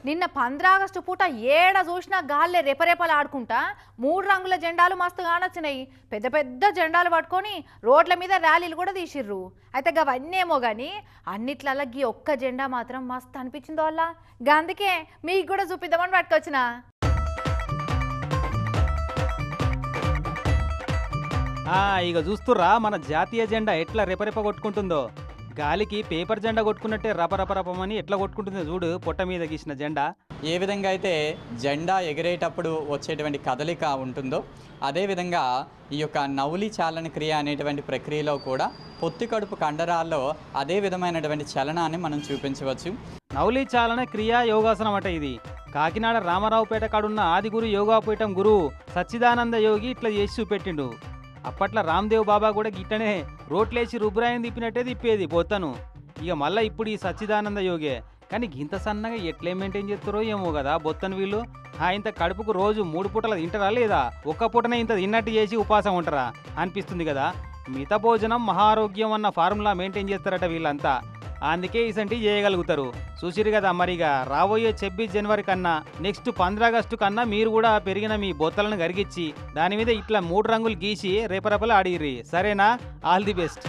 నిన్న 15 ఆగస్టు పూట ఏడ చూసినా గాల్లే రెపరెపలు ఆడుకుంటా 3 రంగుల జెండాలు మస్తు కానొచ్చినాయి. పెద్ద పెద్ద జెండాలు పట్టుకొని రోడ్ల మీద ర్యాలీలు కూడా తీసిర్రు. అయితే గవన్నేమో గాని అన్నిట్లలా గీ ఒక్క జెండా మాత్రం మస్తు అనిపించిందో వల్ల అందుకే మీకు కూడా చూపిద్దామని పట్టుకొచ్చిన. ఇక చూస్తుర్రా మన జాతీయ జెండా ఎట్లా రెపరెప కొట్టుకుంటుందో. గాలికి పేపర్ జెండా కొట్టుకున్నట్టే రపరపరపమని ఎట్లా కొట్టుకుంటుందో చూడు. పొట్ట మీద గీసిన జెండా ఏ విధంగా అయితే జెండా ఎగిరేటప్పుడు వచ్చేటువంటి కదలిక ఉంటుందో అదేవిధంగా ఈ యొక్క నౌలి చాలన క్రియ అనేటువంటి ప్రక్రియలో కూడా పొత్తి కడుపు కండరాల్లో అదే విధమైనటువంటి చలనాన్ని మనం చూపించవచ్చు. నౌలి చాలన క్రియా యోగాసనం అట ఇది. కాకినాడ రామారావుపేట కాడున్న ఆదిగురు యోగాపీఠం గురువు సచ్చిదానంద యోగి ఇట్లా చేసి చూపెట్టిండు. అప్పట్లో రామ్దేవ్ బాబా కూడా గిట్టనే రోట్లేసి రుబ్రాయిని తిప్పినట్టే తిప్పేది బొత్తను. ఇక మళ్ళీ ఇప్పుడు ఈ సచ్చిదానంద యోగే. కానీ ఇంత సన్నగా ఎట్లే మెయింటైన్ చేస్తారో ఏమో కదా బొత్తను వీళ్ళు. ఇంత కడుపుకు రోజు 3 పూటలు తింటారా లేదా ఒక్క పూటనే ఇంత తిన్నట్టు చేసి ఉపాసం ఉంటారా అనిపిస్తుంది కదా. మిత భోజనం మహారోగ్యం అన్న ఫార్ములా మెయింటైన్ చేస్తారట వీళ్ళంతా. అందుకే ఇసంటి చేయగలుగుతారు. చూసిరు కదా మరిగా రాబోయే 26 జనవరి కన్నా నెక్స్ట్ 15 ఆగస్టు కన్నా మీరు కూడా పెరిగిన మీ బొత్తలను కరిగించి దాని మీద ఇట్లా 3 రంగులు గీసి రేపరపలు ఆడిర్రి. సరేనా? All the best.